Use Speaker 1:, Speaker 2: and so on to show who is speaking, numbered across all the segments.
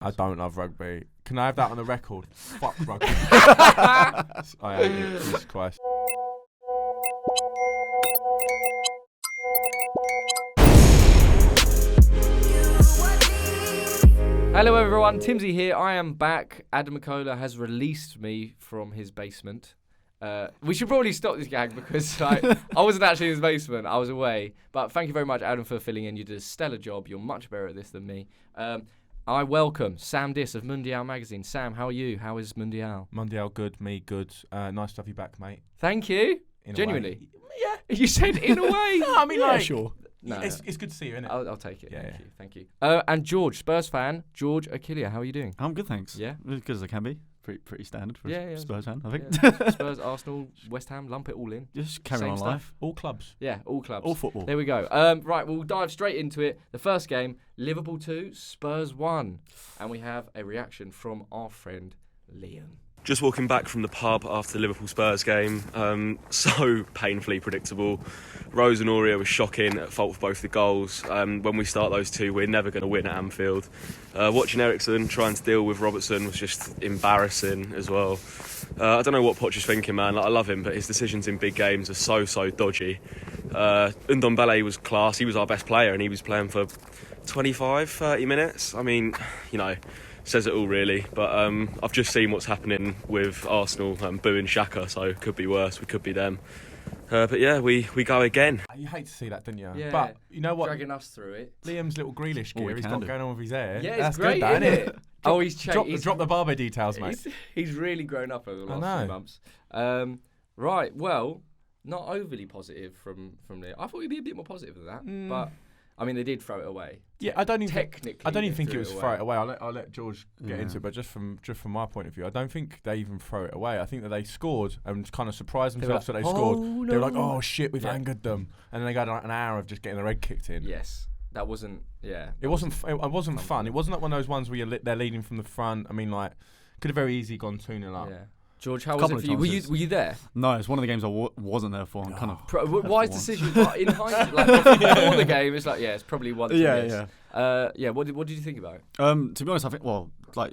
Speaker 1: I don't love rugby. Can I have that on the record? Fuck rugby. I hate it. Jesus Christ.
Speaker 2: Hello everyone, Timbsy here. I am back. Adam McCullough has released me from his basement. We should probably stop this gag because I wasn't actually in his basement. I was away. But thank you very much, Adam, for filling in. You did a stellar job. You're much better at this than me. I welcome Sam Diss of Mundial magazine. Sam, how are you? How is Mundial?
Speaker 1: Mundial good, me good. Nice to have you back, mate.
Speaker 2: Thank you.
Speaker 1: In
Speaker 2: Genuinely.
Speaker 1: Yeah.
Speaker 2: You said in a way.
Speaker 1: No, I mean, like,
Speaker 3: sure.
Speaker 1: No, it's good to see you, isn't it?
Speaker 2: I'll take it.
Speaker 1: Yeah,
Speaker 2: Thank you. And George, Spurs fan, George Achillea. How are you doing?
Speaker 3: I'm good, thanks.
Speaker 2: Yeah?
Speaker 3: As good as I can be. Pretty standard for a Spurs fan, I think.
Speaker 2: Yeah. Spurs, Arsenal, West Ham, lump it all in.
Speaker 3: Just carry
Speaker 2: Same
Speaker 3: on
Speaker 2: stuff.
Speaker 3: life.
Speaker 1: All clubs.
Speaker 2: Yeah, all clubs.
Speaker 3: All football.
Speaker 2: There we go. Right, we'll dive straight into it. The first game, Liverpool 2, Spurs 1. And we have a reaction from our friend Liam.
Speaker 4: Just walking back from the pub after the Liverpool-Spurs game, so painfully predictable. Rose and Aurier was shocking, at fault for both the goals. When we start those two, we're never going to win at Anfield. Watching Eriksen trying to deal with Robertson was just embarrassing as well. I don't know what Poch is thinking, man. Like, I love him, but his decisions in big games are so dodgy. Ndombele was class. He was our best player, and he was playing for 25, 30 minutes. I mean, says it all really, but I've just seen what's happening with Arsenal booing Xhaka, so it could be worse, we could be them. But yeah, we go again.
Speaker 1: You hate to see that, don't you?
Speaker 2: Yeah.
Speaker 1: But you know what?
Speaker 2: Dragging us through it.
Speaker 1: Liam's little Grealish gear he's got going on with his hair.
Speaker 2: Yeah,
Speaker 1: that's
Speaker 2: it's great,
Speaker 1: good,
Speaker 2: isn't
Speaker 1: isn't it?
Speaker 2: He's changed.
Speaker 1: Drop the barber details, mate.
Speaker 2: He's really grown up over the last few months. Right, well, not overly positive from there. I thought he'd be a bit more positive than that, but I mean, they did throw it away.
Speaker 1: Yeah, I don't even think it was
Speaker 2: away.
Speaker 1: throw it away. I'll let George get into it, but just from my point of view, I don't think they even throw it away. I think that they scored and kind of surprised themselves that they scored.
Speaker 2: No.
Speaker 1: They were like, "Oh shit, we've angered them," and then they got like an hour of just getting their head kicked in.
Speaker 2: Yes, that wasn't. Yeah,
Speaker 1: it wasn't fun. It wasn't like one of those ones where they're leading from the front. I mean, like, could have very easily gone 2-0 up.
Speaker 2: Yeah. George, how was it for you? Were you there?
Speaker 3: No, it's one of the games I wasn't there for. I'm kind of.
Speaker 2: Wise decision. In hindsight, like before the game, it's like it's probably one.
Speaker 3: Yeah.
Speaker 2: What did you think about it?
Speaker 3: To be honest, I think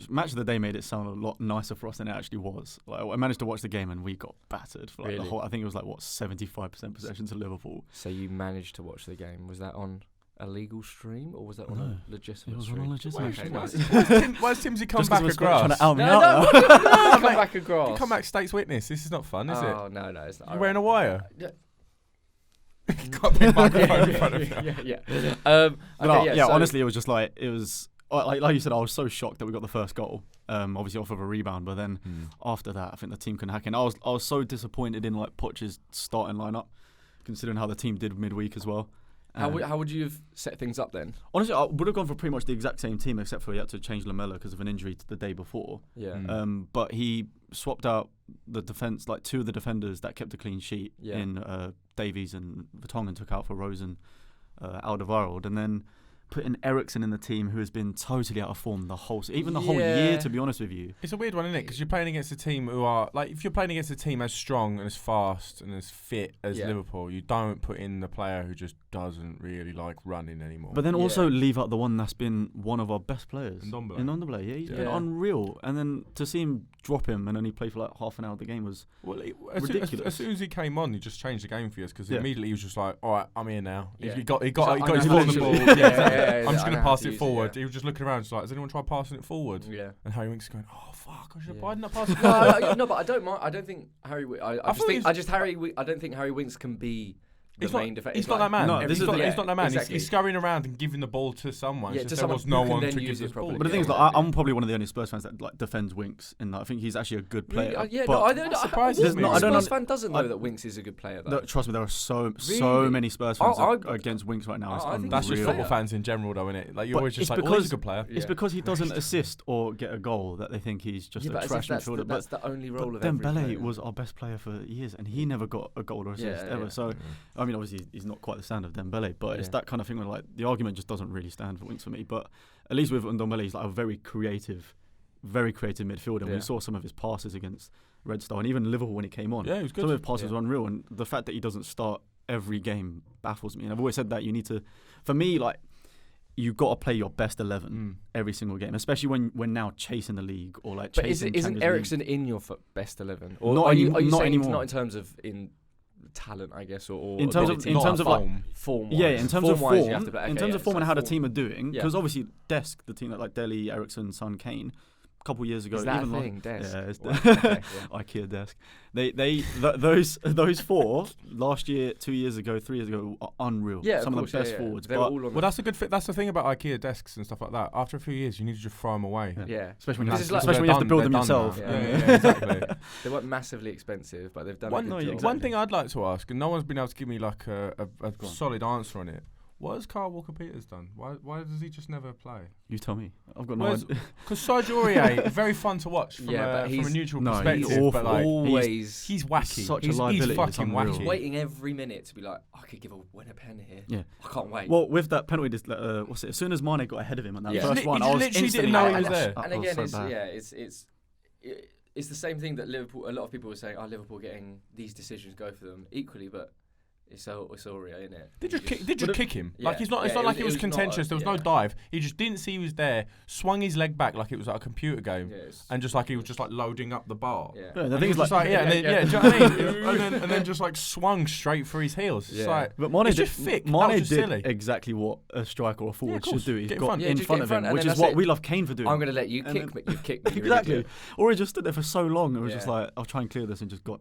Speaker 3: match of the day made it sound a lot nicer for us than it actually was. Like, I managed to watch the game and we got battered for the whole. I think it was 75% possession to Liverpool.
Speaker 2: So you managed to watch the game? Was that on a legal stream or was that on a legitimate stream?
Speaker 3: It was on a legitimate stream.
Speaker 1: Why has Timbsy come back across?
Speaker 3: Trying to out me out.
Speaker 2: No, come back across.
Speaker 1: You come back state's witness. This is not fun, is it?
Speaker 2: Oh, no, it's not.
Speaker 1: You're wearing a wire?
Speaker 2: Yeah.
Speaker 1: Got a big microphone in front of you.
Speaker 2: Yeah.
Speaker 3: Honestly, it was just like, it was, like you said, I was so shocked that we got the first goal, obviously off of a rebound, but then after that, I think the team couldn't hack in. I was so disappointed in Poch's starting lineup, considering how the team did midweek as well.
Speaker 2: How would you have set things up then?
Speaker 3: Honestly, I would have gone for pretty much the exact same team, except for he had to change Lamella because of an injury the day before.
Speaker 2: Yeah.
Speaker 3: But he swapped out the defence, like two of the defenders that kept a clean sheet in Davies and Vertonghen, took out for Rose and Alderweireld, and then put in Eriksen in the team, who has been totally out of form the whole year, to be honest with you.
Speaker 1: It's a weird one, isn't it? Because you're playing against a team who are, like, if you're playing against a team as strong and as fast and as fit as Liverpool, you don't put in the player who just doesn't really like running anymore.
Speaker 3: But then also leave out the one that's been one of our best players.
Speaker 1: Ndombele.
Speaker 3: Yeah, he's been unreal. And then to see him drop him and only play for like half an hour of the game was ridiculous.
Speaker 1: As soon as he came on, he just changed the game for us because immediately he was just like, all right, I'm here now.
Speaker 2: Yeah.
Speaker 1: He got his foot on the ball. I'm just going to pass it forward. He was just looking around, just like, has anyone tried passing it forward?
Speaker 2: Yeah.
Speaker 1: And Harry Winks going, oh fuck, I should have bided that pass it forward.
Speaker 2: No, but I don't mind. I don't think Harry. I don't think Harry Winks can be the main defender.
Speaker 1: He's not that man.
Speaker 3: No,
Speaker 1: he's not that man.
Speaker 2: Exactly.
Speaker 1: He's scurrying around and giving the ball to someone.
Speaker 2: Yeah,
Speaker 1: there was no one to give this ball.
Speaker 3: But the thing is, I'm probably one of the only Spurs fans that defends Winks, and I think he's actually a good player.
Speaker 2: That surprises
Speaker 1: me.
Speaker 2: A Spurs fan doesn't know that Winks is a good player, though.
Speaker 3: Trust me, there are so many Spurs fans against Winks right now.
Speaker 1: That's just football fans in general, though, isn't it? Like, you're always just like, he's a good player.
Speaker 3: It's because he doesn't assist or get a goal that they think he's just a trash midfielder.
Speaker 2: That's the only role of
Speaker 3: Dembele was our best player for years, and he never got a goal or assist ever. So, I mean, obviously, he's not quite the standard of Dembele, but it's that kind of thing where, like, the argument just doesn't really stand for Winks for me. But at least with Ndombele, he's like a very creative midfielder. And we saw some of his passes against Red Star and even Liverpool when he came on.
Speaker 1: Yeah, he was good.
Speaker 3: Some of his passes were unreal, and the fact that he doesn't start every game baffles me. And I've always said that you need to, for me, like, you've got to play your best 11 every single game, especially when we're now chasing the league or like chasing.
Speaker 2: But isn't Eriksen in your best 11? Or
Speaker 3: not
Speaker 2: are you
Speaker 3: not
Speaker 2: saying
Speaker 3: anymore.
Speaker 2: Not in terms of talent, I guess, or
Speaker 3: in terms of
Speaker 2: form.
Speaker 3: Yeah, in terms of form, in terms of form and how the
Speaker 2: form.
Speaker 3: team are doing, because obviously Desk, the team that like Dele, Eriksen, Son, Kane, a couple of years ago,
Speaker 2: is that
Speaker 3: even
Speaker 2: a thing, Desk?
Speaker 3: Yeah, it's
Speaker 2: okay,
Speaker 3: IKEA Desk. Those four last year, 2 years ago, 3 years ago are unreal.
Speaker 2: Yeah,
Speaker 3: some of the best forwards.
Speaker 2: But
Speaker 1: well, that's a good fit. That's the thing about IKEA desks and stuff like that. After a few years, you need to just throw them away.
Speaker 2: Yeah.
Speaker 3: Especially when you have to build them yourself.
Speaker 1: Yeah, exactly.
Speaker 2: They weren't massively expensive, but they've done
Speaker 1: one thing I'd like to ask, and no one's been able to give me like a solid answer on it. What has Kyle Walker-Peters done? Why does he just never play?
Speaker 3: You tell me. I've got no idea.
Speaker 1: Because Serge Aurier is very fun to watch from a neutral perspective.
Speaker 3: He's
Speaker 1: but like,
Speaker 2: always
Speaker 1: he's wacky.
Speaker 3: Such a liability.
Speaker 1: He's fucking wacky.
Speaker 2: He's waiting every minute to be like, I could give a winner pen here.
Speaker 3: Yeah.
Speaker 2: I can't wait.
Speaker 3: Well, with that penalty, what's it? As soon as Mane got ahead of him on that first one,
Speaker 1: he
Speaker 3: I was
Speaker 1: literally
Speaker 3: instantly
Speaker 1: didn't know he was there.
Speaker 2: And again, it's the same thing that Liverpool. A lot of people were saying, Liverpool getting these decisions go for them equally, but. It's Aurier, isn't it?
Speaker 1: They just kick him.
Speaker 2: Yeah,
Speaker 1: like it's not like it was contentious. There was no dive. He just didn't see he was there. Swung his leg back like it was like a computer game, and just like he was just like loading up the bar.
Speaker 3: Yeah, the thing is like,
Speaker 1: do you know what I mean? and then just like swung straight for his heels. It's like,
Speaker 3: but Mane
Speaker 1: it's just thick.
Speaker 3: Mane did
Speaker 1: silly.
Speaker 3: exactly what a striker or a forward should do. He's got
Speaker 1: in
Speaker 3: front of him, which is what we love Kane for doing.
Speaker 2: I'm going to let you kick me. You've kicked me.
Speaker 3: Exactly. Or he just stood there for so long. It was just like, I'll try and clear this and just got.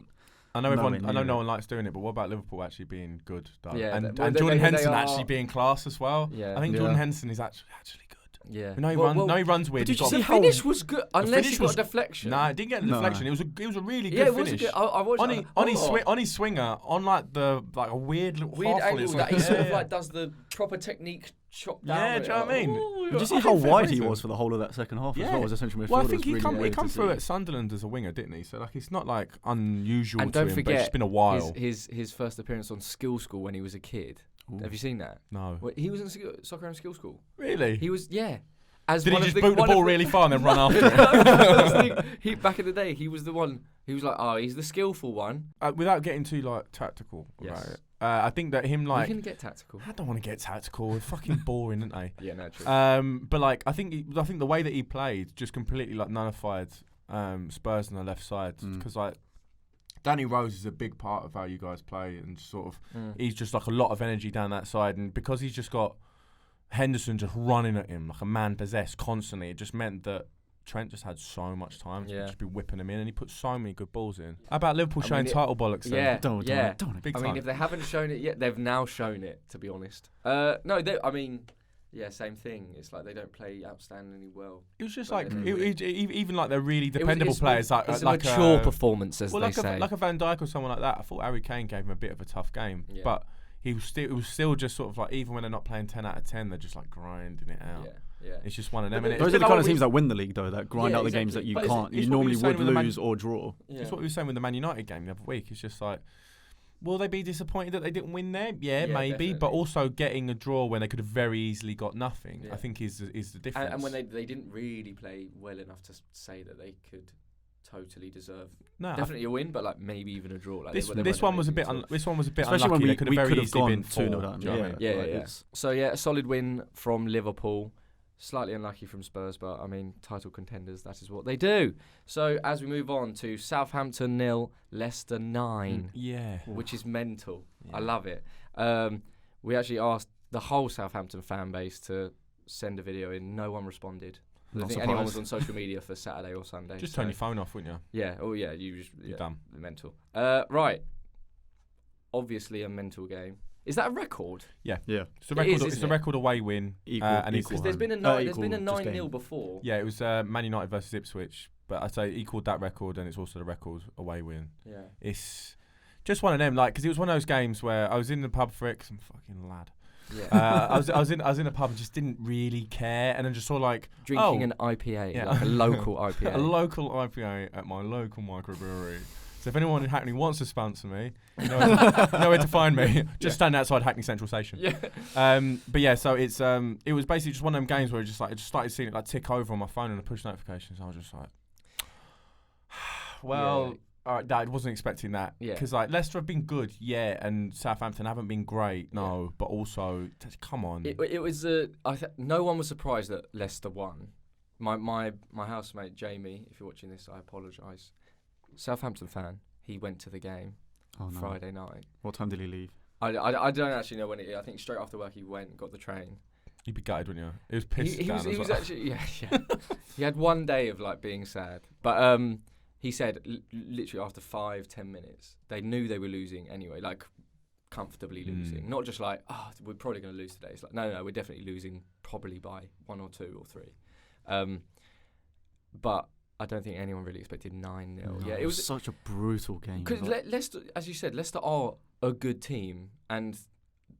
Speaker 1: I know no one likes doing it, but what about Liverpool actually being good?
Speaker 2: Yeah,
Speaker 1: and Jordan Henderson actually being class as well.
Speaker 2: Yeah.
Speaker 1: I think Jordan Henderson is actually good.
Speaker 2: Yeah.
Speaker 1: He runs weird.
Speaker 2: Did you see the finish was good? Unless he got a deflection.
Speaker 1: Nah, it didn't get a deflection. It was a really good finish.
Speaker 2: Yeah, I watched
Speaker 1: on his swinger, on like a weird little
Speaker 2: angle that he sort of like does the proper technique chop down.
Speaker 1: Yeah, do you know what I mean?
Speaker 3: Did you see how wide he was for the whole of that second half as well as a central midfielder?
Speaker 1: Well, I think he come through at Sunderland as a winger, didn't he? So like it's not like unusual
Speaker 2: and
Speaker 1: to
Speaker 2: don't
Speaker 1: him,
Speaker 2: forget
Speaker 1: but it's been a while.
Speaker 2: His first appearance on Skill School when he was a kid. Ooh. Have you seen that?
Speaker 1: No.
Speaker 2: Well, he was in Soccer and Skill School.
Speaker 1: Really?
Speaker 2: He was, Did
Speaker 1: he just boot the ball really far and then run after it?
Speaker 2: Back in the day, he was the one. He was like, he's the skillful one.
Speaker 1: Without getting too like tactical about it. I think that him like.
Speaker 2: You can get tactical.
Speaker 1: I don't want to get tactical. They're fucking boring, aren't they?
Speaker 2: Yeah, no, true.
Speaker 1: But like, I think the way that he played just completely like nullified Spurs on the left side because like. Danny Rose is a big part of how you guys play, and sort of he's just like a lot of energy down that side, and because he's just got Henderson just running at him like a man possessed constantly, it just meant that Trent just had so much time to just be whipping him in, and he put so many good balls in. How about Liverpool showing title bollocks?
Speaker 2: Yeah,
Speaker 3: don't.
Speaker 2: I mean, if they haven't shown it yet, they've now shown it. To be honest, same thing. It's like they don't play outstandingly well.
Speaker 1: It was just like even like they're really dependable players.
Speaker 2: It's like a mature performance, as they say.
Speaker 1: Like a Van Dijk or someone like that. I thought Harry Kane gave him a bit of a tough game, but it was still just sort of like even when they're not playing 10 out of 10, they're just like grinding it out.
Speaker 2: Yeah.
Speaker 1: It's just one of them.
Speaker 3: Those are the kind of teams that win the league, though. That grind out the games that you can't. You normally would lose or draw.
Speaker 1: It's what we were saying with the Man United game the other week. It's just like. Will they be disappointed that they didn't win there? Yeah, maybe. Definitely. But also getting a draw when they could have very easily got nothing, I think is the difference.
Speaker 2: And when they didn't really play well enough to say that they could totally deserve definitely a win, but like maybe even a draw. Like
Speaker 1: this one was a bit unlucky.
Speaker 3: Especially when we could have very easily been 2-0 down.
Speaker 2: Yeah. So a solid win from Liverpool. Slightly unlucky from Spurs, but I mean, title contenders, that is what they do. So as we move on to Southampton 0, Leicester 9. Which is mental. I love it. We actually asked the whole Southampton fan base to send a video in. No one responded. I don't think anyone was on social media for Saturday or Sunday.
Speaker 1: Just turn your phone off, wouldn't you?
Speaker 2: Yeah. Oh, yeah. You're
Speaker 1: dumb.
Speaker 2: Mental. Right. Obviously a mental game. Is that a record?
Speaker 1: Yeah. It's a record away win.
Speaker 3: Equal.
Speaker 2: Because there's been a 9-0 before.
Speaker 1: Yeah, it was Man United versus Ipswich, but I'd say equaled that record, and it's also the record away win.
Speaker 2: Yeah.
Speaker 1: It's just one of them, like, because it was one of those games where I was in the pub for it, 'cause I'm fucking lad. Yeah. I was in a pub and just didn't really care, and then just saw like
Speaker 2: drinking an IPA, like a local IPA,
Speaker 1: a local IPA at my local microbrewery. So if anyone in Hackney wants to sponsor me, you know where to find me. Just stand outside Hackney Central Station. But yeah, so it was basically just one of them games where I just started seeing it like tick over on my phone and the push notifications. I was just like, I wasn't expecting that.
Speaker 2: Yeah.
Speaker 1: Because like Leicester have been good, and Southampton haven't been great. No, but also, come on.
Speaker 2: It was no one was surprised that Leicester won. My housemate Jamie, if you're watching this, I apologise. Southampton fan. He went to the game Friday night.
Speaker 3: What time did he leave?
Speaker 2: I don't actually know when I think straight after work he went, got the train.
Speaker 1: You'd be gutted, wouldn't you? It was pissed down
Speaker 2: He was
Speaker 1: well.
Speaker 2: actually he had one day of like being sad, but he said literally after 5-10 minutes they knew they were losing anyway, like comfortably losing, not just like we're probably going to lose today. It's like no, we're definitely losing, probably by 1 or 2 or 3. But I don't think anyone really expected 9-0.
Speaker 3: No,
Speaker 2: Yeah,
Speaker 3: it was such a brutal game.
Speaker 2: Because Leicester, as you said, Leicester are a good team, and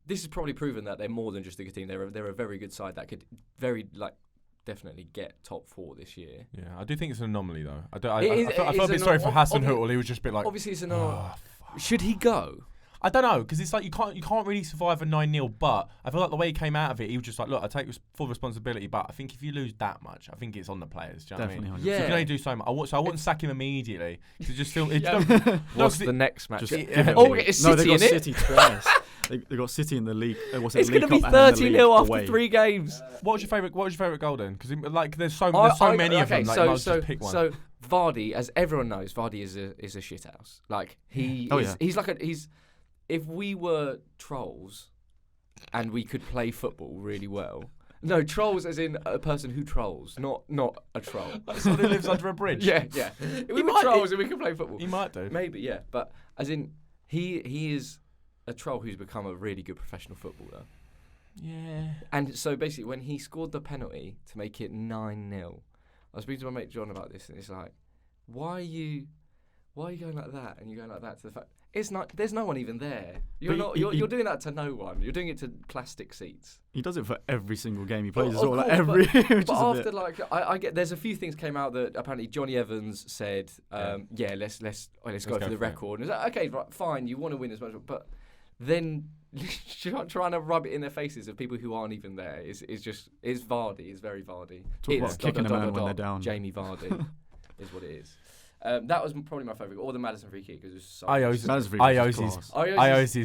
Speaker 2: this has probably proven that they're more than just a good team. They're a very good side that could definitely get top 4 this year.
Speaker 1: Yeah, I do think it's an anomaly though. I felt a bit sorry for Hasenhüttl. He was just a bit like,
Speaker 2: obviously it's an anomaly. Should he go?
Speaker 1: I don't know, because it's like you can't really survive a 9-0, but I feel like the way he came out of it, he was just like, look, I take full responsibility, but I think if you lose that much, I think it's on the players. Do you know what I mean?
Speaker 3: Yeah.
Speaker 1: So you can only do so much. I wouldn't sack him immediately. To just feel.
Speaker 2: What's the next match?
Speaker 3: It's City, they got City twice. They got City in the league.
Speaker 2: It's going to be 30-0 after 3 games.
Speaker 1: What was your favourite goal then? Because like there's so many of them. Like, you might just pick one.
Speaker 2: So Vardy, as everyone knows, Vardy is a shithouse. Like he's if we were trolls and we could play football really well. No, trolls as in a person who trolls, not a troll.
Speaker 1: Like someone who lives under a bridge.
Speaker 2: Yeah. If we were trolls and we could play football.
Speaker 1: He might do.
Speaker 2: Maybe, yeah. But as in, he is a troll who's become a really good professional footballer.
Speaker 1: Yeah.
Speaker 2: And so basically, when he scored the penalty to make it 9-0, I was speaking to my mate John about this, and it's like, why are you going like that? And you're going like that to the fact it's not. There's no one even there. You're doing that to no one. You're doing it to plastic seats.
Speaker 3: He does it for every single game he plays.
Speaker 2: But after I get there's a few things came out that apparently Johnny Evans said, let's go for the record. And it's like, okay, right, fine, you want to win as much, but then trying to rub it in their faces of people who aren't even there is Vardy. It's very Vardy.
Speaker 3: Talk about kicking a man when they're down.
Speaker 2: Jamie Vardy is what it is. That was probably my favourite, or the Maddison free kick, because it was so
Speaker 1: Iosi's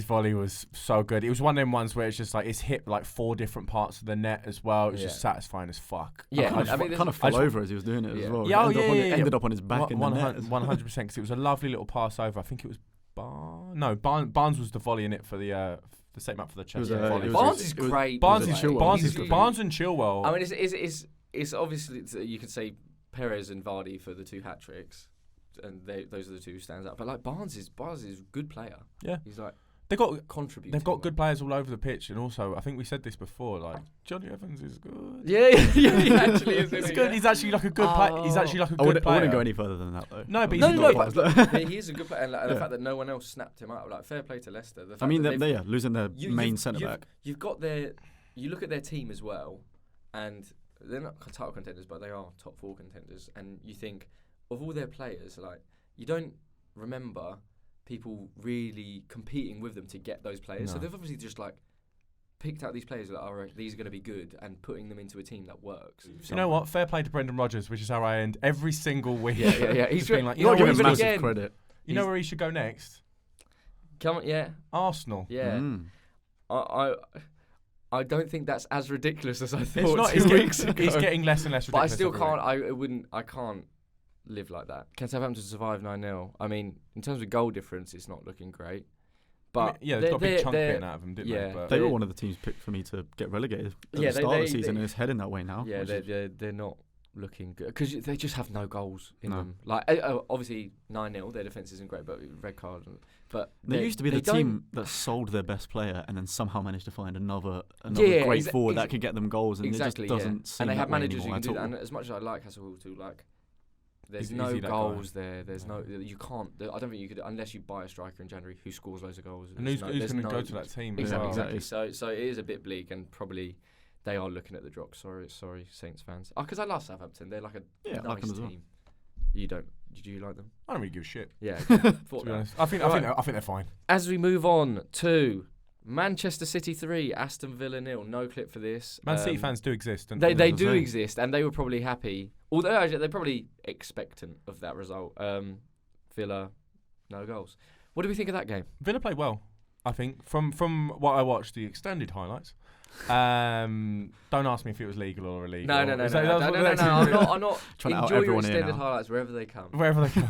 Speaker 1: volley was so good. It was one of them ones where it's just like it's hit like 4 different parts of the net as well. It was just satisfying as fuck.
Speaker 2: Yeah,
Speaker 3: I kind of fell over as he was doing it as well. Ended up on his back in the net.
Speaker 1: 100%, because it was a lovely little pass over. I think it was Barnes was the volley in it for the set him up for the chest.
Speaker 2: Barnes is great.
Speaker 1: Barnes and Chilwell.
Speaker 2: I mean, it's obviously you could say Perez and Vardy for the 2 hat tricks. And those are the 2 who stands out. But like Barnes is a good player. Yeah, he's like they've got
Speaker 1: good players all over the pitch, and also I think we said this before. Like Johnny Evans is good.
Speaker 2: Yeah, he actually is.
Speaker 1: He's good. He's actually like a good player. He's actually like a good player.
Speaker 3: I wouldn't go any further than that though.
Speaker 1: No, but
Speaker 2: he is a good player, and the fact that no one else snapped him up. Like fair play to Leicester.
Speaker 3: I mean, they're losing their main centre back.
Speaker 2: You've got you look at their team as well, and they're not title contenders, but they are top 4 contenders, and you think. Of all their players, like you don't remember people really competing with them to get those players. No. So they've obviously just like picked out these players that are these are going to be good and putting them into a team that works.
Speaker 1: You know what? Fair play to Brendan Rodgers, which is how I end every single week.
Speaker 2: Yeah.
Speaker 1: He's been like,
Speaker 3: not giving massive credit.
Speaker 1: You know where he should go next?
Speaker 2: Come on, yeah.
Speaker 1: Arsenal.
Speaker 2: Yeah. I don't think that's as ridiculous as I thought 2 weeks ago.
Speaker 1: He's getting less and less ridiculous.
Speaker 2: But I still can't. I can't live like that. Can Southampton survive 9-0? I mean, in terms of goal difference, it's not looking great. But
Speaker 1: they've got a big chunk bitten out of them, didn't they? But
Speaker 3: they were one of the teams picked for me to get relegated at the start of the season, and it's heading that way now.
Speaker 2: Yeah, they're not looking good because they just have no goals in them. Like obviously 9-0, their defense isn't great, but red card. But
Speaker 3: they used to be the team that sold their best player and then somehow managed to find another great forward that could get them goals, and it just doesn't seem.
Speaker 2: And they have managers
Speaker 3: who
Speaker 2: can do that. And as much as I like Hasenhüttl, like. There's no goals there. There's no. You can't. I don't think you could unless you buy a striker in January who scores loads of goals.
Speaker 1: And who's going to go to that team?
Speaker 2: Exactly. So it is a bit bleak, and probably they are looking at the drop. Sorry, Saints fans. Because I love Southampton. They're like a nice team. Well. You don't? Did you like them?
Speaker 1: I don't really give a shit.
Speaker 2: Yeah.
Speaker 1: To be honest, I think they're fine.
Speaker 2: As we move on to Manchester City 3, Aston Villa 0. No clip for this.
Speaker 1: Man City fans do exist. Don't
Speaker 2: they do exist, and they were probably happy. Although they're probably expectant of that result. Villa No goals. What do we think of that game?
Speaker 1: Villa played well, I think. From what I watched, the extended highlights. Don't ask me if it was legal or illegal.
Speaker 2: No. I'm not.
Speaker 3: Trying to out
Speaker 2: enjoy your
Speaker 3: everyone here
Speaker 2: extended
Speaker 3: now.
Speaker 2: highlights wherever they come.
Speaker 1: Wherever they come.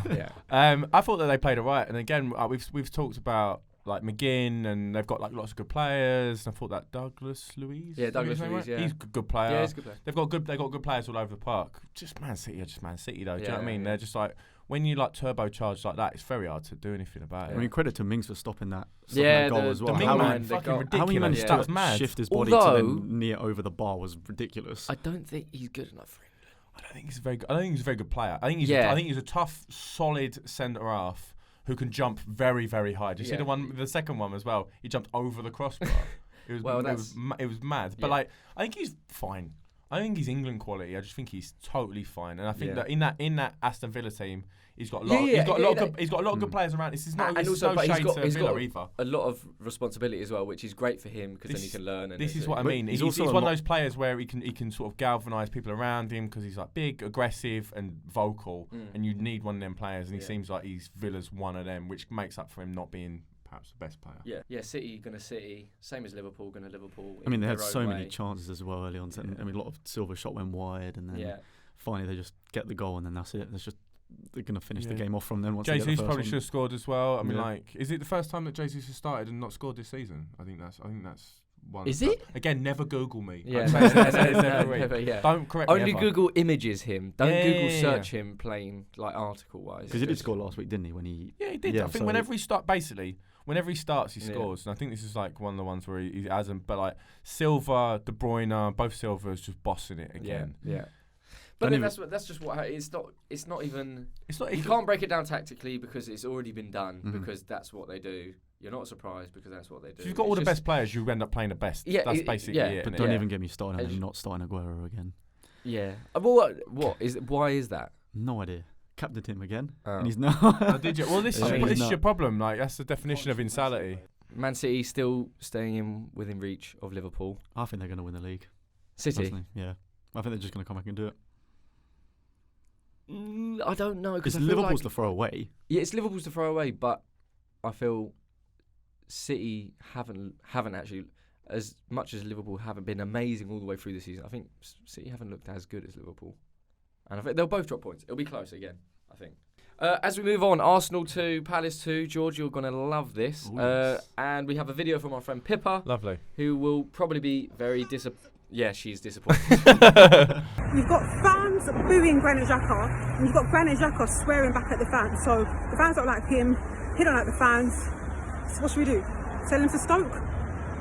Speaker 2: Yeah.
Speaker 1: I thought that they played alright, and again, we've talked about like McGinn, and they've got like lots of good players. I thought that Douglas Luiz.
Speaker 2: Yeah, Douglas Luiz. Yeah,
Speaker 1: he's a good player.
Speaker 2: Yeah, he's a good player.
Speaker 1: They've got good players all over the park. Just Man City are just Man City though. Do you know what I mean?
Speaker 2: Yeah.
Speaker 1: They're just like, when you like turbocharge like that, it's very hard to do anything about it.
Speaker 3: I mean, credit to Mings for stopping that goal as well.
Speaker 1: The Ming
Speaker 3: How
Speaker 1: man,
Speaker 3: he-
Speaker 1: fucking ridiculous.
Speaker 3: How he managed
Speaker 1: Yeah.
Speaker 3: to
Speaker 1: That was mad.
Speaker 3: shift his body
Speaker 2: Although-
Speaker 3: to then knee it over the bar was ridiculous.
Speaker 2: I don't think he's good enough for England.
Speaker 1: I don't think he's a very good. I don't think he's a very good player. I think he's a tough, solid centre half who can jump very, very high. Do you see the second one as well? He jumped over the crossbar. It was mad. But like, I think he's fine. I think he's England quality. I just think he's totally fine. And I think that in that Aston Villa team, he's got a lot. He's got a lot of good players around. This is not.
Speaker 2: And
Speaker 1: It's
Speaker 2: also,
Speaker 1: no
Speaker 2: but
Speaker 1: shade to
Speaker 2: he's
Speaker 1: Villa
Speaker 2: got
Speaker 1: either.
Speaker 2: a lot of responsibility as well, which is great for him because then he can learn. And
Speaker 1: This is what I mean. He's
Speaker 3: also
Speaker 1: one of those players where he can sort of galvanise people around him because he's like big, aggressive, and vocal. And you need one of them players, and he seems like he's Villa's one of them, which makes up for him not being perhaps the best player.
Speaker 2: Yeah. City gonna City, same as Liverpool gonna Liverpool.
Speaker 3: I mean, they had
Speaker 2: their
Speaker 3: so
Speaker 2: own
Speaker 3: many
Speaker 2: way.
Speaker 3: chances as well early on. I mean, a lot of Silva shot went wide, and then
Speaker 2: Yeah.
Speaker 3: finally they just get the goal, and then that's it. They're going to finish the game off from then. Once they get the
Speaker 1: Jesus
Speaker 3: first
Speaker 1: probably
Speaker 3: one.
Speaker 1: should have scored as well. I mean,
Speaker 3: Yeah.
Speaker 1: like, is it the first time that Jesus has started and not scored this season? I think that's one.
Speaker 2: Is it?
Speaker 1: Again, never Google me.
Speaker 2: Yeah,
Speaker 1: I say it every week.
Speaker 2: never, yeah.
Speaker 1: Don't correct me
Speaker 2: Only
Speaker 1: ever.
Speaker 2: Google images him. Don't
Speaker 1: Yeah,
Speaker 2: Google
Speaker 1: yeah,
Speaker 2: search him playing like article wise.
Speaker 3: Because he did score last week, didn't he? When he
Speaker 1: Yeah, he did. I think whenever he starts, he scores. And I think this is like one of the ones where he hasn't. But like Silva, De Bruyne, both Silva's just bossing it again.
Speaker 2: Yeah. But then that's just what it's not even.
Speaker 1: It's not.
Speaker 2: You can't break it down tactically because it's already been done because that's what they do. You're not surprised because that's what they do.
Speaker 1: If you've got all the best players, you end up playing the best.
Speaker 2: Yeah,
Speaker 1: that's basically it.
Speaker 3: But
Speaker 1: innit?
Speaker 3: don't even get me started on him not starting Aguero again.
Speaker 2: Yeah. Well, why is that?
Speaker 3: No idea. Captained him again,
Speaker 2: Oh.
Speaker 3: and he's now.
Speaker 1: Oh, did you? Well, this
Speaker 3: Yeah,
Speaker 1: is
Speaker 3: he's
Speaker 1: your problem. Like that's the definition of insanity.
Speaker 2: Man City still staying within reach of Liverpool.
Speaker 3: I think they're going to win the league.
Speaker 2: City.
Speaker 3: Personally. Yeah, I think they're just going to come back and do it.
Speaker 2: I don't know
Speaker 3: Because
Speaker 2: because
Speaker 3: Liverpool's to throw away.
Speaker 2: Yeah, it's Liverpool's to throw away, but I feel City haven't actually, as much as Liverpool haven't been amazing all the way through the season. I think City haven't looked as good as Liverpool, and I think they'll both drop points. It'll be close again, I think. As we move on, Arsenal 2, Palace 2. George, you're going to love this.
Speaker 3: Ooh, yes.
Speaker 2: And we have a video from our friend Pippa,
Speaker 1: Lovely.
Speaker 2: who will probably be very disappointed. Yeah, she's disappointed.
Speaker 5: You've got fans booing Granit Xhaka, and you've got Granit Xhaka swearing back at the fans. So the fans don't like him, he don't like the fans. So what should we do? Sell him to Stoke?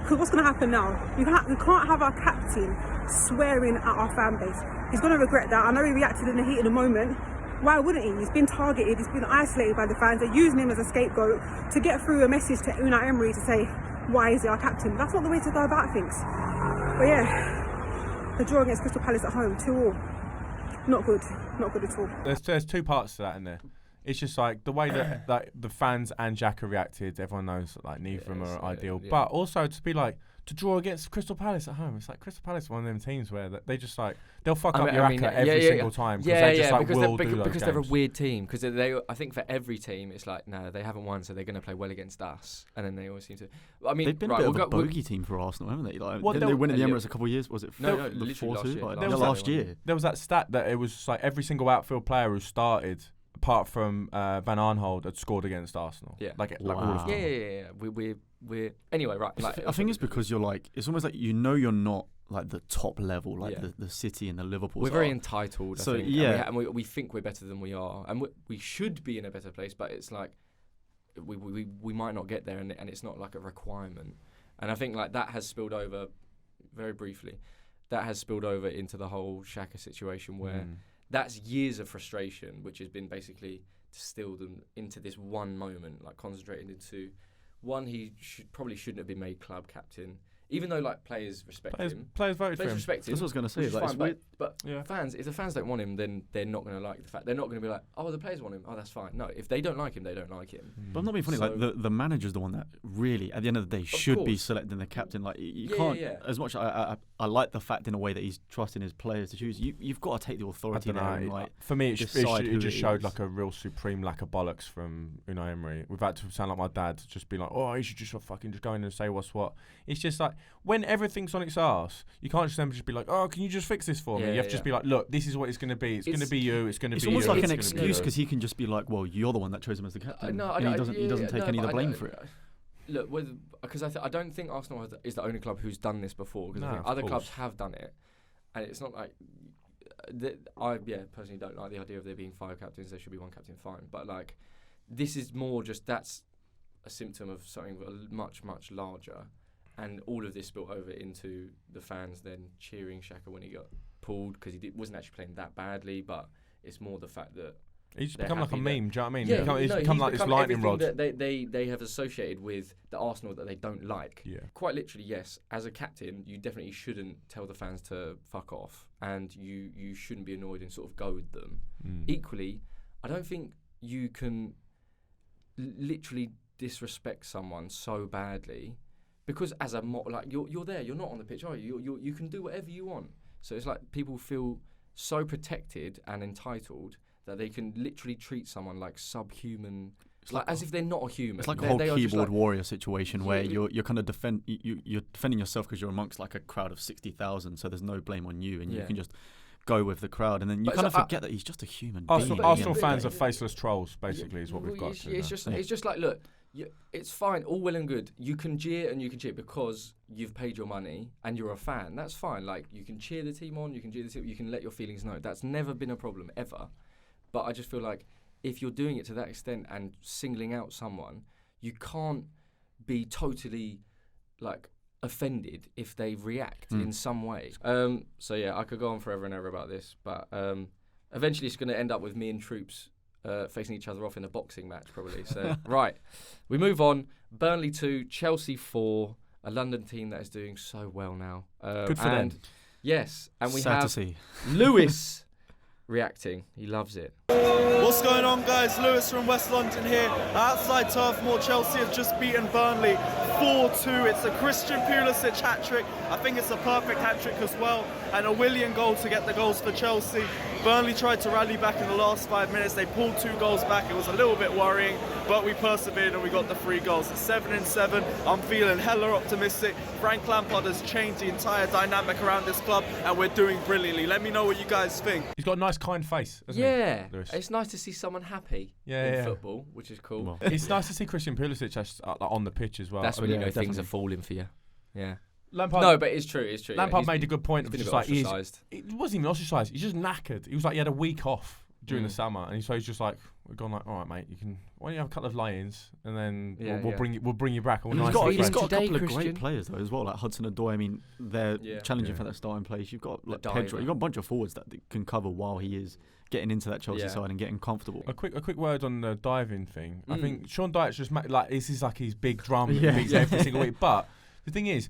Speaker 5: Because what's going to happen now? We can't have our captain swearing at our fan base. He's going to regret that. I know he reacted in the heat of the moment. Why wouldn't he? He's been targeted, he's been isolated by the fans. They're using him as a scapegoat to get through a message to Unai Emery to say, why is he our captain? That's not the way to go about things. But yeah, the draw against Crystal Palace at home, 2-2. Not good at all.
Speaker 1: There's two parts to that in there. It's just like the way that the fans and Xhaka reacted. Everyone knows like neither of them are ideal, but also to be like to draw against Crystal Palace at home. It's like Crystal Palace is one of them teams where they just like they'll fuck up your Xhaka every single time because they just like will do those
Speaker 2: because they're a
Speaker 1: games.
Speaker 2: weird team. Because I think for every team, it's like no, they haven't won, so they're going to play well against us, and then they always seem to. I mean,
Speaker 3: They've been a bit of a bogey team for Arsenal, haven't they? Like,
Speaker 1: Well,
Speaker 3: didn't they win in the
Speaker 2: yeah.
Speaker 3: Emirates a couple of years? Was it
Speaker 2: No,
Speaker 3: the
Speaker 2: literally
Speaker 3: 4-2?
Speaker 2: last year.
Speaker 3: Last year.
Speaker 1: There was that stat that it was like every single outfield player who started, apart from Van Aanholt, had scored against Arsenal.
Speaker 2: Yeah.
Speaker 1: Like all
Speaker 3: Wow.
Speaker 1: of them.
Speaker 2: Yeah. We're anyway, right. Like,
Speaker 3: I think it's because you're like, it's almost like you're not like the top level, like
Speaker 2: Yeah.
Speaker 3: the City and the Liverpool.
Speaker 2: we're very entitled.
Speaker 3: So,
Speaker 2: I think.
Speaker 3: yeah.
Speaker 2: and we think we're better than we are, and we should be in a better place. But it's like we might not get there, and it's not like a requirement. And I think like that has spilled over, very briefly, that has spilled over into the whole Xhaka situation where that's years of frustration, which has been basically distilled into this one moment, like concentrated into one. He probably shouldn't have been made club captain. even though like players respect him.
Speaker 1: Players voted for him.
Speaker 2: Respect him.
Speaker 3: That's what I was going to say.
Speaker 2: Like,
Speaker 3: Fine,
Speaker 2: but fans, if the fans don't want him, then they're not going to like the fact. They're not going to be like, oh, the players want him. Oh, that's fine. No, if they don't like him, they don't like him.
Speaker 3: But I'm not being funny.
Speaker 2: So,
Speaker 3: like the manager's the one that really, at the end of the day, should be selecting the captain. Like you can't. As much I like the fact in a way that he's trusting his players to choose. You've got to take the authority there. And, like,
Speaker 1: for me, it just showed like a real supreme lack of bollocks from Emery. We've had to sound like my dad, just be like, oh, he should just fucking just go in and say what's what. It's just like when everything's on its arse, you can't just be like, oh, can you just fix this for me? You have to just be like, look, this is what it's going to be. It's going to be you. It's going to be you.
Speaker 3: It's almost like an excuse because he can just be like, well, you're the one that chose him as the captain. He doesn't take any of the blame for it.
Speaker 2: Look, because I don't think Arsenal is the only club who's done this before. Because I think other clubs have done it, and it's not like I personally don't like the idea of there being 5 captains. There should be 1 captain, fine. But like, this is more just that's a symptom of something much larger, and all of this spilled over into the fans then cheering Xhaka when he got pulled because wasn't actually playing that badly. But it's more the fact that. He's become like a meme, do you know what I mean?
Speaker 1: He's become like this lightning rod.
Speaker 2: That they have associated with the Arsenal that they don't like.
Speaker 1: Yeah.
Speaker 2: Quite literally, yes. As a captain, you definitely shouldn't tell the fans to fuck off, and you shouldn't be annoyed and sort of goad them. Equally, I don't think you can literally disrespect someone so badly because as a you're there, you're not on the pitch, are you? You can do whatever you want. So it's like people feel so protected and entitled that they can literally treat someone like subhuman, like as if they're not a human.
Speaker 3: It's like a whole keyboard warrior situation where you're kind of you're defending yourself because you're amongst like a crowd of 60,000, so there's no blame on you, and you can just go with the crowd, and then you kind of forget that he's just a human being.
Speaker 1: Arsenal fans are faceless trolls, basically, is what we've got.
Speaker 2: It's just like, look, it's fine, all well and good. You can jeer and you can cheer because you've paid your money and you're a fan. That's fine. Like, you can cheer the team on, you can let your feelings know. That's never been a problem ever. But I just feel like if you're doing it to that extent and singling out someone, you can't be totally like offended if they react in some way. So yeah, I could go on forever and ever about this, but eventually it's going to end up with me and Troops facing each other off in a boxing match probably. So right, we move on. Burnley 2, Chelsea 4, a London team that is doing so well now.
Speaker 1: Good for them.
Speaker 2: Yes, and we
Speaker 3: Sad
Speaker 2: have
Speaker 3: to see.
Speaker 2: Lewis reacting. He loves it.
Speaker 6: What's going on, guys? Lewis from West London here. Outside Turf Moor, Chelsea have just beaten Burnley 4-2. It's a Christian Pulisic hat-trick. I think it's a perfect hat-trick as well. And a Willian goal to get the goals for Chelsea. Burnley tried to rally back in the last 5 minutes. They pulled 2 goals back. It was a little bit worrying, but we persevered and we got the 3 goals. It's 7-7. I'm feeling hella optimistic. Frank Lampard has changed the entire dynamic around this club, and we're doing brilliantly. Let me know what you guys think.
Speaker 1: He's got a nice, kind face, hasn't he, Lewis?
Speaker 2: It's nice to see someone happy in football, which is cool.
Speaker 1: Well, it's nice to see Christian Pulisic on the pitch as well.
Speaker 2: That's when you know things are falling for you. Yeah.
Speaker 1: Lampard,
Speaker 2: no, but it's true.
Speaker 1: Lampard made a good point.
Speaker 2: He's been
Speaker 1: just
Speaker 2: a bit ostracised.
Speaker 1: It wasn't even ostracised. He's just knackered. He was like, he had a week off during the summer, and so he's just like, we've gone like, all right, mate, why don't you have a couple of lay-ins, and then we'll bring you back.
Speaker 3: He's got a couple of great players though as well, like Hudson-Odoi. I mean, they're challenging for that starting place. You've got like Pedro. You've got a bunch of forwards that can cover while he is getting into that Chelsea side and getting comfortable.
Speaker 1: A quick word on the diving thing. I think Sean Dyche just this is like his big drum that he beats every single week. But the thing is,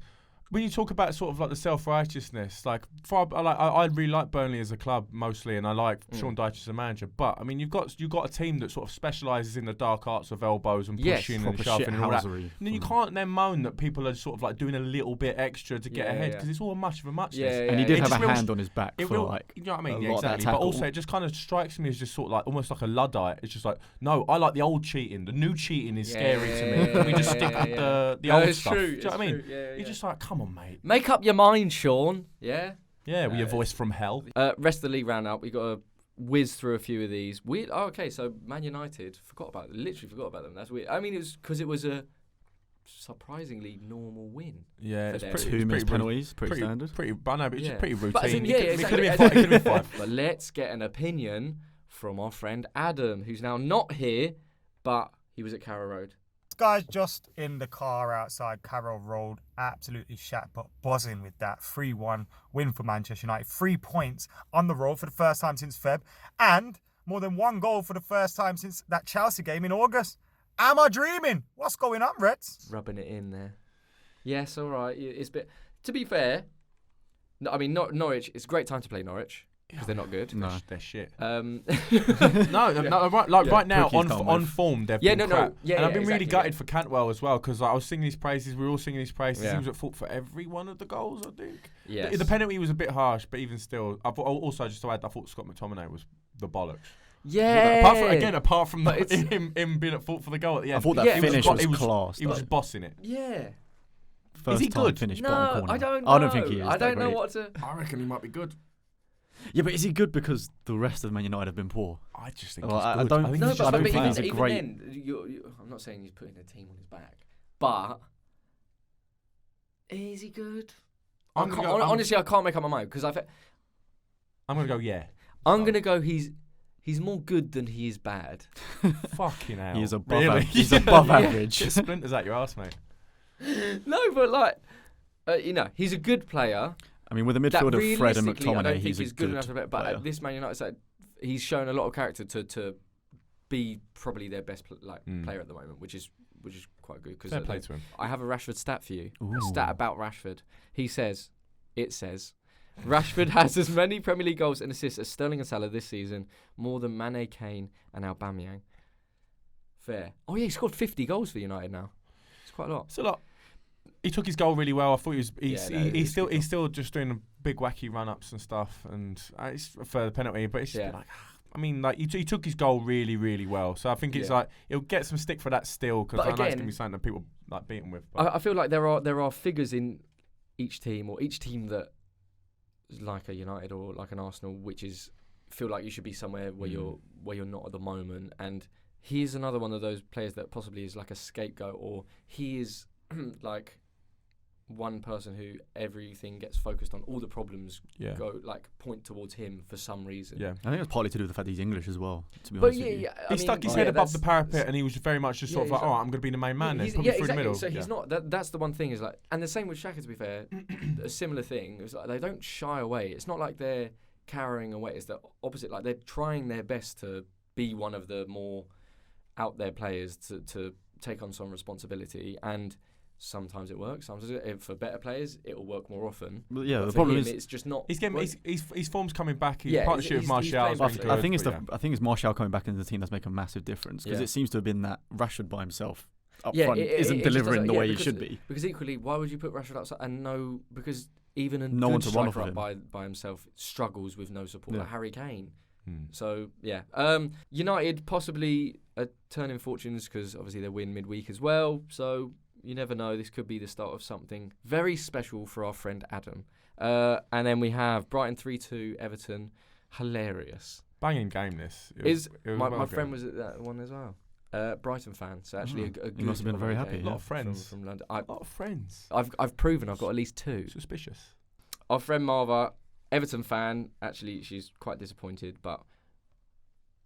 Speaker 1: when you talk about sort of like the self-righteousness, like I really like Burnley as a club mostly, and I like Sean Dyche as a manager. But I mean, you've got a team that sort of specialises in the dark arts of elbows and pushing and shoving and all that. And then you can't then moan that people are sort of like doing a little bit extra to get ahead because it's all much of a muchness.
Speaker 3: And he did have a hand on his back for like,
Speaker 1: you know what I mean? Yeah, exactly. But also, it just kind of strikes me as just sort of like almost like a Luddite. It's just like, no, I like the old cheating. The new cheating is scary to me. Can we just stick with the old stuff? Do you know what I mean? You're just like, come on, mate.
Speaker 2: Make up your mind, Sean. Yeah?
Speaker 1: Yeah, with your voice from hell.
Speaker 2: Rest of the league round-up. We got to whiz through a few of these. So Man United, literally forgot about them. That's weird. I mean, it was because it was a surprisingly normal win.
Speaker 3: Yeah, it's 2 missed penalties, pretty standard.
Speaker 1: But it's just pretty routine.
Speaker 2: But
Speaker 1: it could have been 5.
Speaker 2: But let's get an opinion from our friend Adam, who's now not here, but he was at Carrow Road.
Speaker 7: Guys, just in the car outside Carrow Road, absolutely shat, but buzzing with that 3-1 win for Manchester United. 3 points on the road for the first time since Feb, and more than 1 goal for the first time since that Chelsea game in August. Am I dreaming? What's going on, Reds?
Speaker 2: Rubbing it in there. Yes, all right. It's a bit. To be fair, I mean, Norwich. It's a great time to play Norwich because they're not good.
Speaker 3: No,
Speaker 1: they're shit.
Speaker 2: No,
Speaker 1: right now on form they've been crap.
Speaker 2: Yeah,
Speaker 1: and I've been really gutted
Speaker 2: yeah.
Speaker 1: for Cantwell as well because I was singing his praises. We were all singing his praises. He was at fault for every one of the goals, I think.
Speaker 2: Yes.
Speaker 1: The penalty was a bit harsh, but even still, I thought Scott McTominay was the bollocks.
Speaker 2: Yeah.
Speaker 1: Apart from him being at fault for the goal at the end.
Speaker 3: I thought that finish was class.
Speaker 1: He was just bossing it.
Speaker 2: Yeah.
Speaker 3: First
Speaker 1: Is he
Speaker 3: time
Speaker 1: good?
Speaker 3: finish
Speaker 2: No,
Speaker 3: bottom corner.
Speaker 2: I don't know.
Speaker 3: I don't think he is.
Speaker 2: I don't know
Speaker 3: great.
Speaker 2: what to.
Speaker 1: I reckon he might be good.
Speaker 3: Yeah, but is he good because the rest of Man United have been poor?
Speaker 1: I just think
Speaker 3: Well,
Speaker 1: he's
Speaker 3: I
Speaker 1: good.
Speaker 3: don't-
Speaker 1: I think
Speaker 3: No,
Speaker 1: he's
Speaker 3: but
Speaker 1: just
Speaker 3: I don't
Speaker 1: good.
Speaker 3: think he's a
Speaker 2: even
Speaker 3: great-
Speaker 2: then, I'm not saying he's putting a team on his back, but is he good? Honestly, I can't make up my mind because
Speaker 1: I'm gonna go
Speaker 2: I'm gonna go. He's more good than he is bad.
Speaker 1: fucking hell.
Speaker 3: He's above,
Speaker 1: really?
Speaker 3: he's above average.
Speaker 1: Get splinters out your arse, mate.
Speaker 2: No, but like, he's a good player.
Speaker 3: I mean, with a
Speaker 2: That
Speaker 3: midfield of Fred and
Speaker 2: realistically, I
Speaker 3: McTominay,
Speaker 2: don't think
Speaker 3: he's a
Speaker 2: he's good enough
Speaker 3: good
Speaker 2: to bet. But
Speaker 3: player.
Speaker 2: at this Man United side, he's shown a lot of character to be probably their best player at the moment, which is quite good.
Speaker 1: Fair play to him.
Speaker 2: I have a Rashford stat for you.
Speaker 3: Ooh.
Speaker 2: A stat about Rashford. It says, Rashford has as many Premier League goals and assists as Sterling and Salah this season, more than Mane, Kane, and Aubameyang. Fair. Oh yeah, he scored 50 goals for United now. It's quite a lot.
Speaker 1: It's a lot. He took his goal really well. I thought he's still just doing big wacky run-ups and stuff, and it's for the penalty. But it's just he took his goal really, really well. So I think it's like he'll get some stick for that still because I know it's gonna be something that people like beat him with.
Speaker 2: I feel like there are figures in each team that is like a United or like an Arsenal, which is feel like you should be somewhere where you're not at the moment, and he is another one of those players that possibly is like a scapegoat, or he is like one person who everything gets focused on, all the problems go point towards him for some reason.
Speaker 3: Yeah, I think it's partly to do with the fact that he's English as well. To be
Speaker 2: But
Speaker 3: honest with you.
Speaker 1: He stuck his head above the parapet, and he was very much just sort of like, I'm going to be the main man. Then put me through the middle.
Speaker 2: So he's not. That's the one thing is like, and the same with Xhaka. To be fair, a similar thing is like they don't shy away. It's not like they're carrying away. It's the opposite. Like they're trying their best to be one of the more out there players to take on some responsibility, and sometimes it works. Sometimes for better players, it will work more often.
Speaker 3: Well, yeah,
Speaker 2: but
Speaker 3: the problem
Speaker 2: him,
Speaker 3: is
Speaker 2: it's just not.
Speaker 1: He's getting his form's coming back. His
Speaker 2: Yeah,
Speaker 1: partnership with Martial.
Speaker 3: I think it's Martial coming back into the team that's making a massive difference because
Speaker 2: Yeah.
Speaker 3: it seems to have been that Rashford by himself up
Speaker 2: Yeah,
Speaker 3: front
Speaker 2: it
Speaker 3: isn't
Speaker 2: just
Speaker 3: delivering
Speaker 2: doesn't-
Speaker 3: the
Speaker 2: yeah,
Speaker 3: way he
Speaker 2: because-
Speaker 3: should be.
Speaker 2: Because equally, why would you put Rashford outside and because even a
Speaker 3: No
Speaker 2: good
Speaker 3: one to run off
Speaker 2: striker
Speaker 3: of
Speaker 2: up by himself struggles with no support,
Speaker 3: Yeah.
Speaker 2: like Harry Kane. So yeah, United possibly turning fortunes because obviously they win midweek as well. So you never know. This could be the start of something very special for our friend Adam. And then we have Brighton 3-2 Everton. Hilarious.
Speaker 1: Banging game. This
Speaker 2: my friend was at that one as well. Brighton fan, so actually a good.
Speaker 3: He must have been very
Speaker 2: away
Speaker 3: happy.
Speaker 2: game
Speaker 1: A lot of friends.
Speaker 2: from London.
Speaker 1: A lot of friends.
Speaker 2: I've proven I've got at least 2.
Speaker 1: Suspicious.
Speaker 2: Our friend Marva, Everton fan, actually she's quite disappointed, but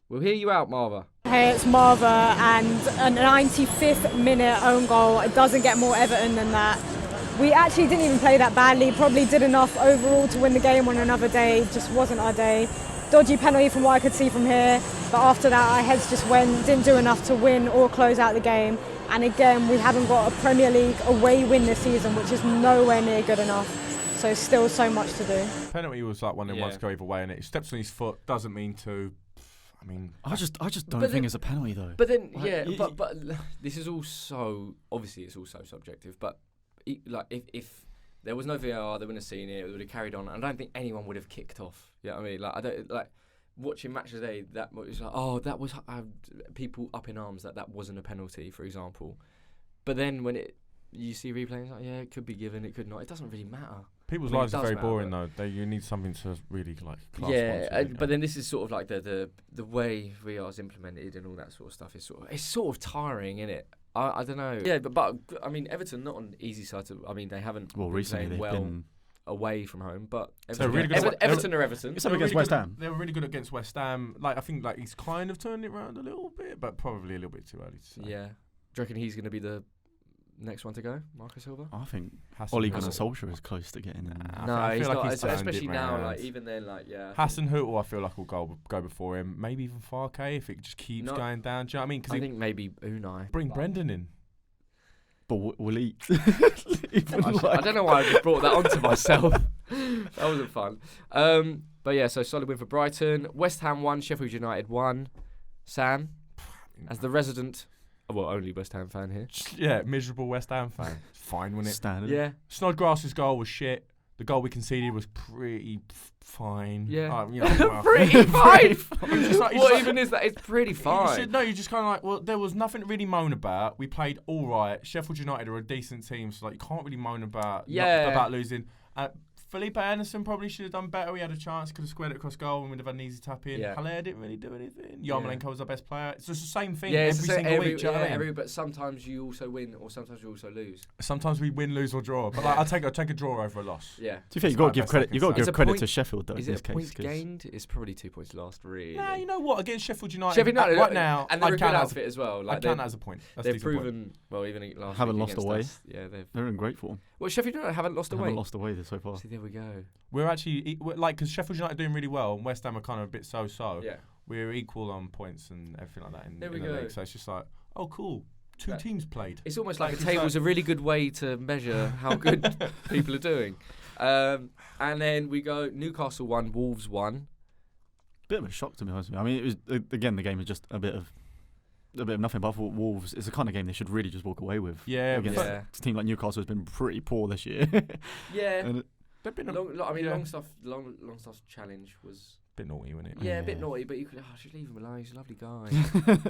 Speaker 2: we'll hear you out, Marva.
Speaker 8: Hey, it's Marva, and a 95th minute own goal. It doesn't get more Everton than that. We actually didn't even play that badly, probably did enough overall to win the game on another day, just wasn't our day. Dodgy penalty from what I could see from here, but after that our heads just didn't do enough to win or close out the game. And again, we haven't got a Premier League away win this season, which is nowhere near good enough. So still so much to do.
Speaker 1: Penalty was like one that wants to go either way, and it steps on his foot, doesn't mean to. I mean,
Speaker 3: I just don't think it's a penalty though.
Speaker 2: But then, but this is all so obviously it's all so subjective. But like if there was no VAR, they wouldn't have seen it. They would have carried on. I don't think anyone would have kicked off. You know what I mean? Like I don't like watching match today. That was like, that was people up in arms that wasn't a penalty, for example. But then when you see replay, it's like it could be given, it could not. It doesn't really matter.
Speaker 1: People's lives are very boring though. You need something to really like.
Speaker 2: But then this is sort of like the way VAR is implemented and all that sort of stuff is sort of tiring, isn't it? I don't know. Yeah, but I mean Everton not on easy side. I mean they haven't.
Speaker 3: Well, recently they've been
Speaker 2: away from home, but
Speaker 1: Everton, really good
Speaker 2: Everton are Everton.
Speaker 3: It's up against West Ham.
Speaker 1: They were really good against West Ham. Like I think like he's kind of turned it around a little bit, but probably a little bit too early to say.
Speaker 2: Yeah. Do you reckon he's going to be the next one to go, Marcus Silva?
Speaker 3: I think Ole Gunnar Solskjaer is close to getting in.
Speaker 2: No, he's not. Especially now, like even then, like
Speaker 1: Hassan Hüttl, I feel like will go before him. Maybe even Farke if it just keeps going down. Do you know what I mean?
Speaker 2: I think maybe Unai.
Speaker 1: Bring Brendan in.
Speaker 3: But we'll eat.
Speaker 2: I don't know why I just brought that onto myself. That wasn't fun. But yeah, so solid win for Brighton. West Ham 1, Sheffield United 1. Sam, as the resident, well, only West Ham fan here.
Speaker 1: Yeah, miserable West Ham fan. Fine, wasn't it?
Speaker 3: Standard.
Speaker 2: Yeah.
Speaker 1: Snodgrass's goal was shit. The goal we conceded was pretty fine.
Speaker 2: Yeah.
Speaker 1: Well.
Speaker 2: Pretty fine.
Speaker 1: What
Speaker 2: even is that? It's pretty fine.
Speaker 1: You're just kind of like, well, there was nothing to really moan about. We played all right. Sheffield United are a decent team, so like you can't really moan about losing. Felipe Anderson probably should have done better. We had a chance, could have squared it across goal and we'd have had an easy tap in.
Speaker 2: Yeah.
Speaker 1: Haller didn't really do anything. Yarmolenko was our best player. It's just the same thing
Speaker 2: every
Speaker 1: single week.
Speaker 2: But sometimes you also win, or sometimes you also lose.
Speaker 1: Sometimes we win, lose, or draw. But like, I'll take a draw over a loss.
Speaker 2: Yeah.
Speaker 3: To be fair, you've got to give credit. You've got to give credit to Sheffield, though.
Speaker 2: Is
Speaker 3: in
Speaker 2: it
Speaker 3: this
Speaker 2: a point
Speaker 3: case,
Speaker 2: gained? It's probably 2 points lost, really.
Speaker 1: Nah, you know what? Against Sheffield United,
Speaker 2: right
Speaker 1: now,
Speaker 2: and they're a good outfit as well.
Speaker 1: I count that as a point.
Speaker 2: They've proven well, even last
Speaker 3: haven't
Speaker 2: week
Speaker 3: lost away.
Speaker 2: Us, yeah,
Speaker 3: they're in great form.
Speaker 2: Well, Sheffield United haven't lost away.
Speaker 3: Haven't lost away so far.
Speaker 2: See, there we go.
Speaker 1: We're actually because Sheffield United are doing really well and West Ham are kind of a bit so.
Speaker 2: Yeah.
Speaker 1: We're equal on points and everything like that in
Speaker 2: there we
Speaker 1: the
Speaker 2: go.
Speaker 1: league. So it's just like, oh, cool. Two teams played.
Speaker 2: It's almost like a table's a really good way to measure how good people are doing. And then we go Newcastle 1, Wolves 1.
Speaker 3: Bit of a shock to me, honestly. I mean, it was again the game was just a bit of nothing. But I thought Wolves is the kind of game they should really just walk away with.
Speaker 1: Yeah,
Speaker 3: against a team like Newcastle has been pretty poor this year.
Speaker 2: Yeah,
Speaker 3: and
Speaker 2: they've been. Longstaff's challenge was
Speaker 1: a bit naughty, wasn't it?
Speaker 2: Yeah, a bit naughty, but you could just leave him alone. He's a lovely guy.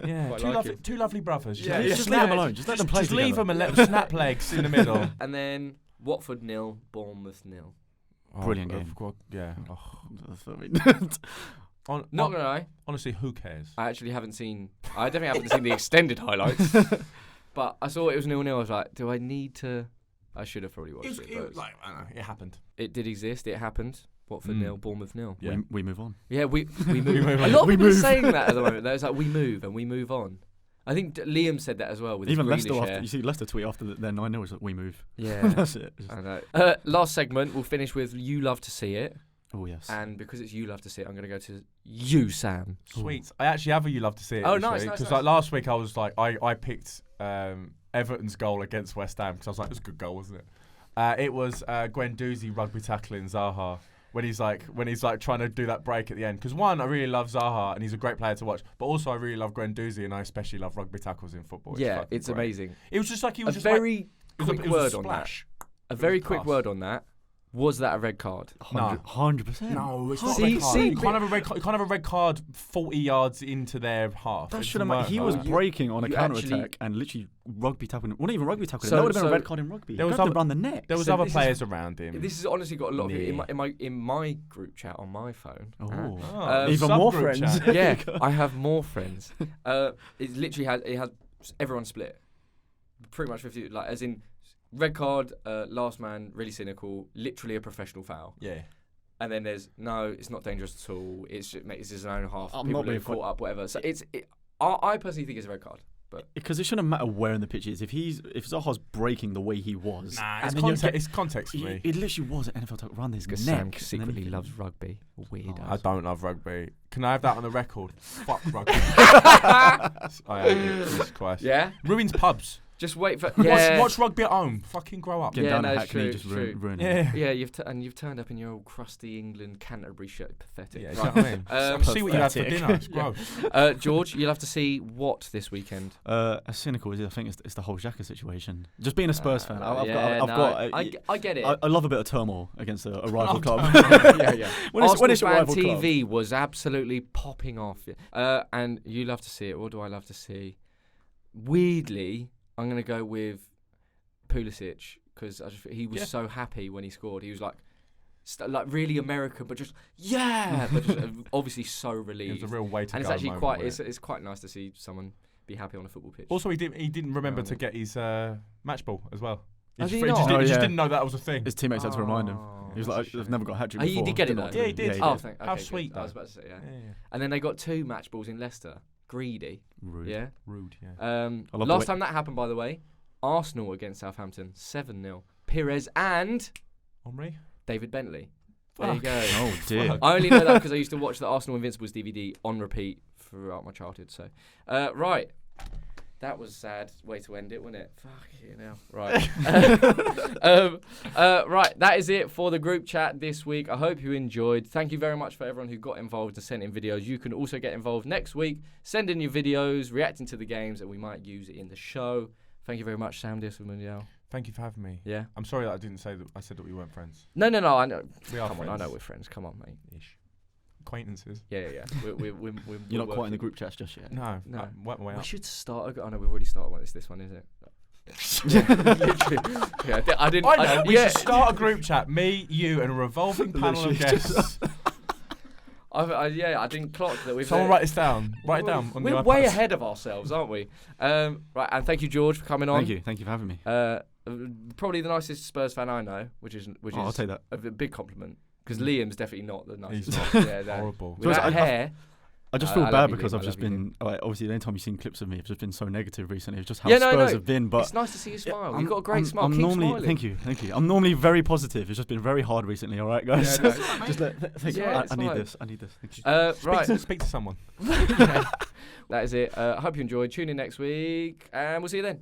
Speaker 1: Yeah, two lovely brothers.
Speaker 3: Yeah, just leave them alone. Just let them play.
Speaker 1: Just leave them and let them snap legs in the middle.
Speaker 2: And then Watford 0, Bournemouth 0.
Speaker 3: Brilliant game.
Speaker 1: Yeah.
Speaker 2: Not gonna lie.
Speaker 1: Honestly, who cares?
Speaker 2: I definitely haven't seen the extended highlights. But I saw it was 0-0. I was like, do I need to? I should have probably watched it.
Speaker 1: I don't know, it happened.
Speaker 2: It did exist. It happened. Watford 0, Bournemouth 0.
Speaker 3: Yeah. We move on.
Speaker 2: Yeah, we move. A lot of people are saying that at the moment. It's like we move and we move on. I think Liam said that as well. With
Speaker 3: even Leicester, you see Leicester tweet after their 9-0 was like, we move.
Speaker 2: Yeah,
Speaker 3: that's it.
Speaker 2: I know. Last segment, we'll finish with You Love to See It.
Speaker 3: Oh yes.
Speaker 2: And because it's You Love to See It, I'm going to go to you, Sam.
Speaker 1: Sweet. I actually have a You Love to See It.
Speaker 2: Oh, nice.
Speaker 1: Because like last week I was like, I picked Everton's goal against West Ham because I was like, it was a good goal, wasn't it? It was Guendouzi rugby tackling Zaha. When he's like trying to do that break at the end, because one, I really love Zaha and he's a great player to watch, but also I really love Guendouzi and I especially love rugby tackles in football.
Speaker 2: It's amazing.
Speaker 1: It was just like he was
Speaker 2: a very quick word on that.
Speaker 1: A
Speaker 2: very quick word on that. Was that a red card?
Speaker 3: 100%.
Speaker 1: No, it's not a red card. You can't have a red card 40 yards into their half.
Speaker 3: That should have. He was breaking on a counter attack and literally rugby tackling. Well, not even rugby tackling. That would have been a red card in rugby.
Speaker 1: There was
Speaker 3: around the neck.
Speaker 1: There was other players around him.
Speaker 2: This has honestly got a lot of in my group chat on my phone.
Speaker 3: Even more friends.
Speaker 2: Yeah, I have more friends. It literally has everyone split. Pretty much 50. Like as in. Red card, last man, really cynical, literally a professional foul.
Speaker 1: Yeah.
Speaker 2: And then there's, no, it's not dangerous at all. It's his own half. People who caught up, whatever. So I personally think it's a red card. But
Speaker 3: because it shouldn't matter where in the pitch it is. If Zaha's breaking the way he was,
Speaker 1: it's context for me.
Speaker 3: It literally was an NFL tackle around his neck.
Speaker 2: Sam secretly loves rugby. Weird.
Speaker 1: I don't love rugby. Can I have that on the record? Fuck rugby. Jesus Christ.
Speaker 2: Yeah.
Speaker 1: Ruins pubs.
Speaker 2: Just wait for
Speaker 1: watch rugby at home. Fucking grow up.
Speaker 3: Get down to Hackney, just ruin
Speaker 1: it.
Speaker 2: Yeah, you've turned up in your old crusty England Canterbury shirt. Pathetic.
Speaker 1: Yeah, right. You know what I mean? See what you had for dinner. It's gross.
Speaker 2: George, you'll have to see what this weekend.
Speaker 3: As cynical as I think it's the whole Xhaka situation. Just being a Spurs fan,
Speaker 2: I get it.
Speaker 3: I love a bit of turmoil against a rival club.
Speaker 2: Yeah. When it's your rival club. TV was absolutely popping off. And you love to see it. What do I love to see? Weirdly, I'm going to go with Pulisic because he was so happy when he scored. He was like really American, but just obviously so relieved.
Speaker 1: It was a real way to go.
Speaker 2: And it's actually it's quite nice to see someone be happy on a football pitch.
Speaker 1: Also, he didn't remember to get his match ball as well. He just didn't know that was a thing.
Speaker 3: His teammates had to remind him. He was like, I've never got a hat trick before.
Speaker 2: He did get it though.
Speaker 1: Yeah, he did.
Speaker 2: How
Speaker 1: sweet.
Speaker 2: I was about to say, yeah. And then they got 2 match balls in Leicester. Greedy.
Speaker 3: Rude.
Speaker 2: Yeah.
Speaker 1: Rude, yeah.
Speaker 2: Last time that happened, by the way, Arsenal against Southampton, 7-0. Pires and
Speaker 1: Emery?
Speaker 2: David Bentley. There you go.
Speaker 3: Oh, dear.
Speaker 2: I only know that because I used to watch the Arsenal Invincibles DVD on repeat throughout my childhood. So, right. That was sad way to end it, wasn't it? Fuck you now. Right. Right, that is it for the group chat this week. I hope you enjoyed. Thank you very much for everyone who got involved and sent in videos. You can also get involved next week. Send in your videos, reacting to the games, and we might use it in the show. Thank you very much, Sam Diaz of Mundial.
Speaker 1: Thank you for having me.
Speaker 2: Yeah.
Speaker 1: I'm sorry that I didn't say that. I said that we weren't friends.
Speaker 2: No, I know.
Speaker 1: We are
Speaker 2: Come
Speaker 1: friends.
Speaker 2: on, I know we're friends. Come on, mate.
Speaker 1: Ish. Acquaintances.
Speaker 2: Yeah. We're
Speaker 3: You're not quite in the group chats just yet.
Speaker 1: No.
Speaker 2: No.
Speaker 1: Way
Speaker 2: We
Speaker 1: up.
Speaker 2: should start. I know we've already started one. It's this one, isn't it? Literally. Yeah, I didn't.
Speaker 1: I know. We should start a group chat. Me, you, and a revolving panel of guests.
Speaker 2: I didn't clock that.
Speaker 1: Someone write this down. Write it down. On
Speaker 2: We're
Speaker 1: the
Speaker 2: way
Speaker 1: iPads.
Speaker 2: ahead of ourselves, aren't we? Right, and thank you, George, for coming on.
Speaker 3: Thank you for having me.
Speaker 2: Probably the nicest Spurs fan I know, which is
Speaker 3: I'll take that.
Speaker 2: a big compliment. Because Liam's definitely not the nicest.
Speaker 1: He's
Speaker 2: one. Yeah, that,
Speaker 1: horrible.
Speaker 2: With that hair.
Speaker 3: I just feel
Speaker 2: I
Speaker 3: bad
Speaker 2: love you,
Speaker 3: because
Speaker 2: Liam,
Speaker 3: I've just been obviously the only time you've seen clips of me, I've just been so negative recently. It's just how Spurs have been. But
Speaker 2: it's nice to see you smile. You've got a great smile. Keep
Speaker 3: normally,
Speaker 2: smiling.
Speaker 3: thank you. I'm normally very positive. It's just been very hard recently. All right, guys.
Speaker 2: Yeah,
Speaker 3: just I need this. Thank you.
Speaker 2: Right.
Speaker 1: Speak to someone.
Speaker 2: That is it. I hope you enjoyed. Tune in next week, and we'll see you then.